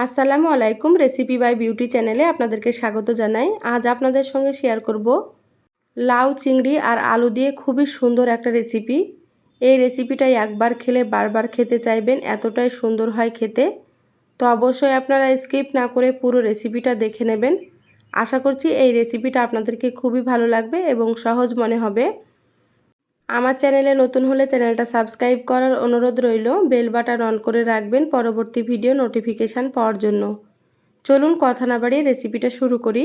আসসালামু আলাইকুম। Recipe by beauty চ্যানেলে আপনাদেরকে স্বাগত জানাই। আজ আপনাদের সঙ্গে শেয়ার করব লাউ চিংড়ি আর আলু দিয়ে খুবই সুন্দর একটা রেসিপি। এই রেসিপিটাই একবার খেলে বারবার খেতে চাইবেন, এতটাই সুন্দর হয় খেতে। তো অবশ্যই আপনারা স্কিপ না করে পুরো রেসিপিটা দেখে নেবেন। আশা করছি এই রেসিপিটা আপনাদেরকে খুবই ভালো লাগবে এবং সহজ মনে হবে। আমার চ্যানেলে নতুন হলে চ্যানেলটা সাবস্ক্রাইব করার অনুরোধ রইল। বেল বাটন অন করে রাখবেন পরবর্তী ভিডিও নোটিফিকেশান পাওয়ার জন্য। চলুন কথা না বাড়িয়ে রেসিপিটা শুরু করি।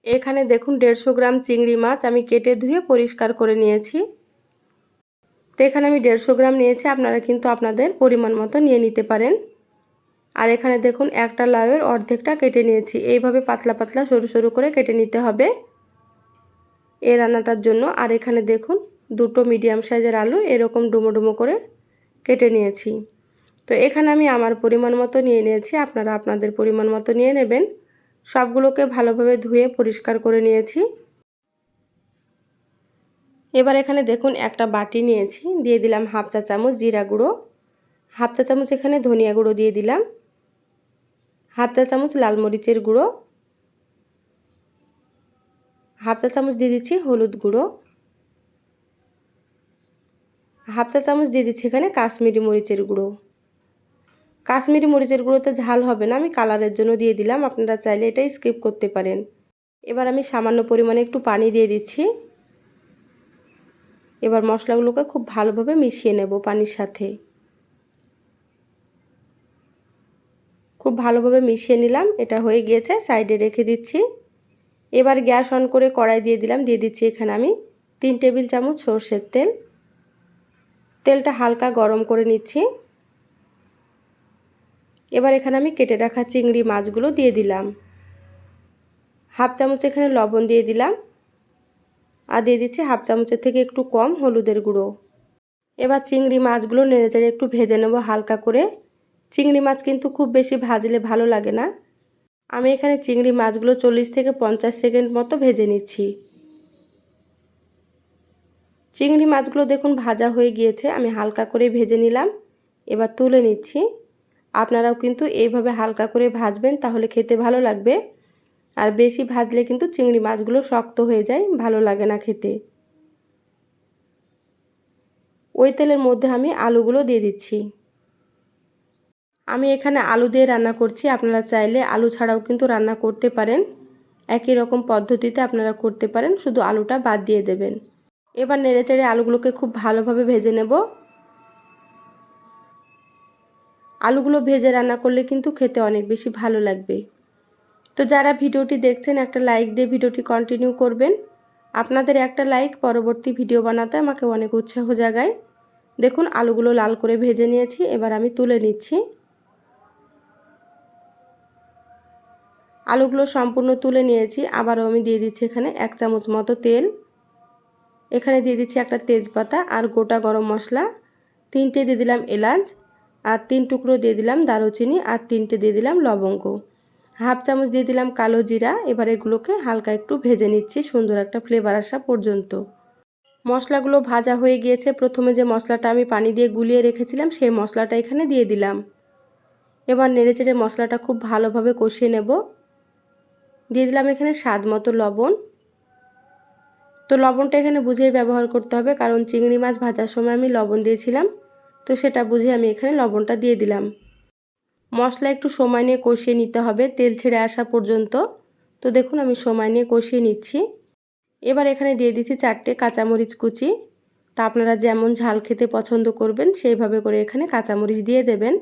এখানে দেখুন 150 গ্রাম চিংড়ি মাছ আমি কেটে ধুয়ে পরিষ্কার করে নিয়েছি। তো এখানে আমি 150 গ্রাম নিয়েছি, আপনারা কিন্তু আপনাদের পরিমাণ মতো নিয়ে নিতে পারেন। আর এখানে দেখুন একটা লাউয়ের অর্ধেকটা কেটে নিয়েছি। এইভাবে পাতলা পাতলা সরু সরু করে কেটে নিতে হবে এই রান্নাটার জন্য। আর এখানে দেখুন দুটো মিডিয়াম সাইজের আলু এরকম ডুমো ডুমো করে কেটে নিয়েছি। তো এখানে আমি আমার পরিমাণ মতো নিয়ে নিয়েছি, আপনারা আপনাদের পরিমাণ মতো নিয়ে নেবেন। সবগুলোকে ভালোভাবে ধুয়ে পরিষ্কার করে নিয়েছি। এবার এখানে দেখুন একটা বাটি নিয়েছি, দিয়ে দিলাম হাফ চা চামচ জিরা গুঁড়ো, হাফ চা চামচ এখানে ধনিয়া গুঁড়ো দিয়ে দিলাম, হাফ চা চামচ লাল মরিচের গুঁড়ো, হাফ চা চামচ দিয়ে দিচ্ছি হলুদ গুঁড়ো, হাফ চা চামচ দিয়ে দিচ্ছি এখানে কাশ্মীরি মরিচের গুঁড়ো। কাশ্মীরি মরিচের গুঁড়োতে ঝাল হবে না, আমি কালারের জন্য দিয়ে দিলাম, আপনারা চাইলে এটাই স্কিপ করতে পারেন। এবার আমি সামান্য পরিমাণে একটু পানি দিয়ে দিচ্ছি। এবার মশলাগুলোকে খুব ভালোভাবে মিশিয়ে নেব পানির সাথে। খুব ভালোভাবে মিশিয়ে নিলাম, এটা হয়ে গিয়েছে, সাইডে রেখে দিচ্ছি। এবার গ্যাস অন করে কড়াই দিয়ে দিলাম, দিয়ে দিচ্ছি এখানে আমি 3 টেবিল চামচ সরষের তেল। তেলটা হালকা গরম করে নিচ্ছি। এবার এখানে আমি কেটে রাখা চিংড়ি মাছগুলো দিয়ে দিলাম। হাফ চামচ এখানে লবণ দিয়ে দিলাম, আর দিয়ে দিচ্ছি হাফ চামচের থেকে একটু কম হলুদের গুঁড়ো। এবার চিংড়ি মাছগুলো নেড়েচেড়ে একটু ভেজে নেব হালকা করে। চিংড়ি মাছ কিন্তু খুব বেশি ভাজলে ভালো লাগে না। আমি এখানে চিংড়ি মাছগুলো 40 থেকে 50 সেকেন্ড মতো ভেজে নিচ্ছি। চিংড়ি মাছগুলো দেখুন ভাজা হয়ে গিয়েছে, আমি হালকা করে ভেজে নিলাম। এবার তুলে নিচ্ছি। আপনারাও কিন্তু এইভাবে হালকা করে ভাজবেন, তাহলে খেতে ভালো লাগবে। আর বেশি ভাজলে কিন্তু চিংড়ি মাছগুলো শক্ত হয়ে যায়, ভালো লাগে না খেতে। ওই তেলের মধ্যে আমি আলুগুলো দিয়ে দিচ্ছি। আমি এখানে আলু দিয়ে রান্না করছি, আপনারা চাইলে আলু ছাড়াও কিন্তু রান্না করতে পারেন। একই রকম পদ্ধতিতে আপনারা করতে পারেন, শুধু আলুটা বাদ দিয়ে দেবেন। এবার নেড়েচেড়ে আলুগুলোকে খুব ভালোভাবে ভেজে নেব। আলুগুলো ভেজে রান্না করলে কিন্তু খেতে অনেক বেশি ভালো লাগবে। তো যারা ভিডিওটি দেখছেন একটা লাইক দিয়ে ভিডিওটি কন্টিনিউ করবেন। আপনাদের একটা লাইক পরবর্তী ভিডিও বানাতে আমাকে অনেক উৎসাহ জাগায়। দেখুন আলুগুলো লাল করে ভেজে নিয়েছি, এবার আমি তুলে নিচ্ছি। আলুগুলো সম্পূর্ণ তুলে নিয়েছি। আবারও আমি দিয়ে দিচ্ছি এখানে 1 চামচ মতো তেল। এখানে দিয়ে দিচ্ছি একটা তেজপাতা আর গোটা গরম মশলা, 3টে দিয়ে দিলাম এলাচ, আর 3 টুকরো দিয়ে দিলাম দারুচিনি, আর 3টে দিয়ে দিলাম লবঙ্গ, হাফ চামচ দিয়ে দিলাম কালো জিরা। এবার এগুলোকে হালকা একটু ভেজে নিচ্ছি সুন্দর একটা ফ্লেভার আসা পর্যন্ত। মশলাগুলো ভাজা হয়ে গিয়েছে। প্রথমে যে মশলাটা আমি পানি দিয়ে গুলিয়ে রেখেছিলাম সেই মশলাটা এখানে দিয়ে দিলাম। এবার নেড়েচেড়ে মশলাটা খুব ভালোভাবে কষিয়ে নেব। দিয়ে দিলাম এখানে স্বাদ মতো লবণ। তো লবণটা এখানে বুঝেই ব্যবহার করতে হবে, কারণ চিংড়ি মাছ ভাজার সময় আমি লবণ দিয়েছিলাম, তো সেটা বুঝে আমি এখানে লবণটা দিয়ে দিলাম। মশলা একটু সময় নিয়ে কষিয়ে নিতে হবে তেল ছেড়ে আসা পর্যন্ত। তো দেখুন আমি সময় নিয়ে কষিয়ে নিচ্ছি। এবার এখানে দিয়ে দিচ্ছি 4টে কাঁচামরিচ কুচি। তা আপনারা যেমন ঝাল খেতে পছন্দ করবেন সেইভাবে করে এখানে কাঁচামরিচ দিয়ে দেবেন।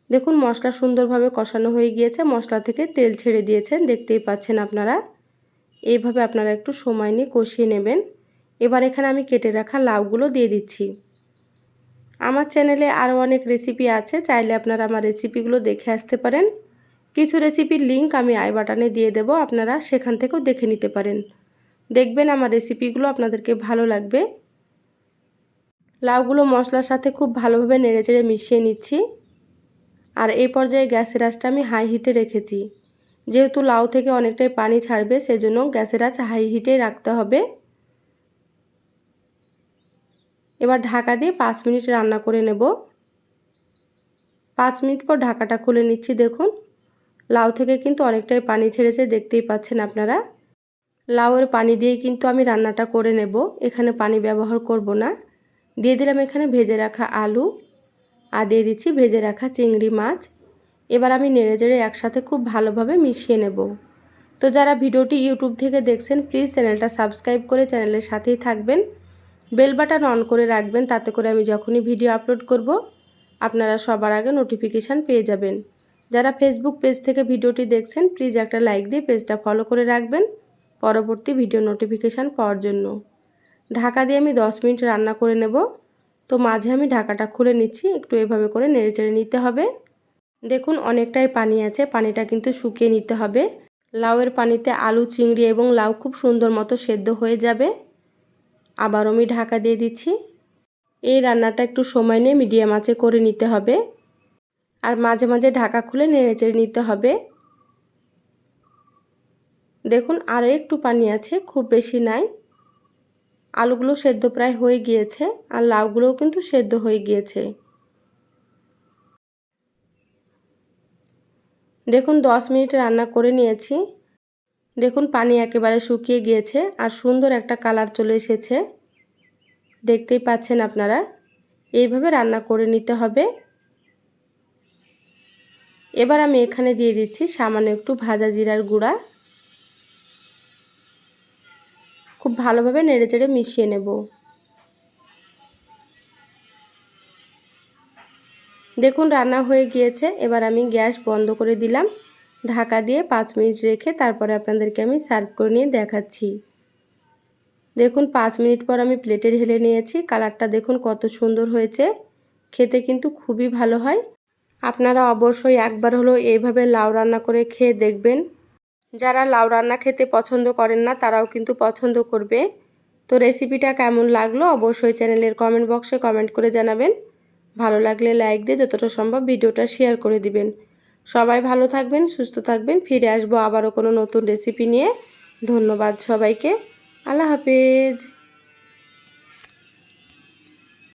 দেখুন মশলা সুন্দরভাবে কষানো হয়ে গিয়েছে, মশলা থেকে তেল ছেড়ে দিয়েছেন, দেখতেই পাচ্ছেন আপনারা। এইভাবে আপনারা একটু সময় নিয়ে কষিয়ে নেবেন। এবার এখানে আমি কেটে রাখা লাউগুলো দিয়ে দিচ্ছি। আমার চ্যানেলে আরও অনেক রেসিপি আছে, চাইলে আপনারা আমার রেসিপিগুলো দেখে আসতে পারেন। কিছু রেসিপির লিংক আমি আই বাটনে দিয়ে দেব, আপনারা সেখান থেকেও দেখে নিতে পারেন। দেখবেন আমার রেসিপিগুলো আপনাদেরকে ভালো লাগবে। লাউগুলো মশলার সাথে খুব ভালোভাবে নেড়েচেড়ে মিশিয়ে নিচ্ছি। আর এই পর্যায়ে গ্যাসের আঁচটা আমি হাই হিটে রেখেছি। যেহেতু লাউ থেকে অনেকটাই পানি ছাড়বে, সেজন্য গ্যাসের আঁচ হাই হিটে রাখতে হবে। এবার ঢাকা দিয়ে 5 মিনিট রান্না করে নেব। 5 মিনিট পর ঢাকাটা খুলে নিচ্ছি। দেখুন লাউ থেকে কিন্তু অনেকটাই পানি ছেড়েছে, দেখতেই পাচ্ছেন আপনারা। লাউয়ের পানি দিয়েই কিন্তু আমি রান্নাটা করে নেব, এখানে পানি ব্যবহার করব না। দিয়ে দিলাম এখানে ভেজে রাখা আলু আর দিয়ে দিচ্ছি ভেজে রাখা চিংড়ি মাছ। এবার আমি নেড়েচেড়ে একসাথে খুব ভালোভাবে মিশিয়ে নেব। তো যারা ভিডিওটি ইউটিউব থেকে দেখছেন প্লিজ চ্যানেলটা সাবস্ক্রাইব করে চ্যানেলের সাথেই থাকবেন, বেল বাটন অন করে রাখবেন, তাতে করে আমি যখনই ভিডিও আপলোড করব আপনারা সবার আগে নোটিফিকেশান পেয়ে যাবেন। যারা ফেসবুক পেজ থেকে ভিডিওটি দেখছেন প্লিজ একটা লাইক দিয়ে পেজটা ফলো করে রাখবেন পরবর্তী ভিডিও নোটিফিকেশান পাওয়ার জন্য। ঢাকা দিয়ে আমি 10 মিনিট রান্না করে নেব। তো মাঝে আমি ঢাকাটা খুলে নিচ্ছি, একটু এভাবে করে নেড়েচেড়ে নিতে হবে। দেখুন অনেকটাই পানি আছে, পানিটা কিন্তু শুকিয়ে নিতে হবে। লাউয়ের পানিতে আলু চিংড়ি এবং লাউ খুব সুন্দর মতো সেদ্ধ হয়ে যাবে। আবার আমি ঢাকা দিয়ে দিচ্ছি। এই রান্নাটা একটু সময় নিয়ে মিডিয়াম আঁচে করে নিতে হবে আর মাঝে মাঝে ঢাকা খুলে নেড়েচেড়ে নিতে হবে। দেখুন আরও একটু পানি আছে, খুব বেশি নাই। আলুগুলো সেদ্ধ প্রায় হয়ে গিয়েছে আর লাউগুলোও কিন্তু সেদ্ধ হয়ে গিয়েছে। দেখুন 10 মিনিট রান্না করে নিয়েছি। দেখুন পানি একেবারে শুকিয়ে গিয়েছে আর সুন্দর একটা কালার চলে এসেছে, দেখতেই পাচ্ছেন আপনারা। এইভাবে রান্না করে নিতে হবে। এবার আমি এখানে দিয়ে দিচ্ছি সামান্য একটু ভাজা জিরার গুঁড়া। খুব ভালোভাবে নেড়েচেড়ে মিশিয়ে নেব। দেখুন রান্না হয়ে গিয়েছে। এবার আমি গ্যাস বন্ধ করে দিলাম, ঢাকা দিয়ে 5 মিনিট রেখে তারপরে আপনাদেরকে আমি সার্ভ করে নিয়ে দেখাচ্ছি। দেখুন 5 মিনিট পর আমি প্লেটে ঢেলে নিয়েছি। কালারটা দেখুন কত সুন্দর হয়েছে, খেতে কিন্তু খুবই ভালো হয়। আপনারা অবশ্যই একবার হলো এইভাবে লাউ রান্না করে খেয়ে দেখবেন। যারা লাউ রান্না খেতে পছন্দ করেন না তারাও কিন্তু পছন্দ করবে। তো রেসিপিটা কেমন লাগলো অবশ্যই চ্যানেলের কমেন্ট বক্সে কমেন্ট করে জানাবেন। ভালো লাগলে লাইক দিয়ে যতটা সম্ভব ভিডিওটা শেয়ার করে দিবেন। সবাই ভালো থাকবেন, সুস্থ থাকবেন। ফিরে আসবো আবারও কোনো নতুন রেসিপি নিয়ে। ধন্যবাদ সবাইকে। আল্লাহ হাফেজ।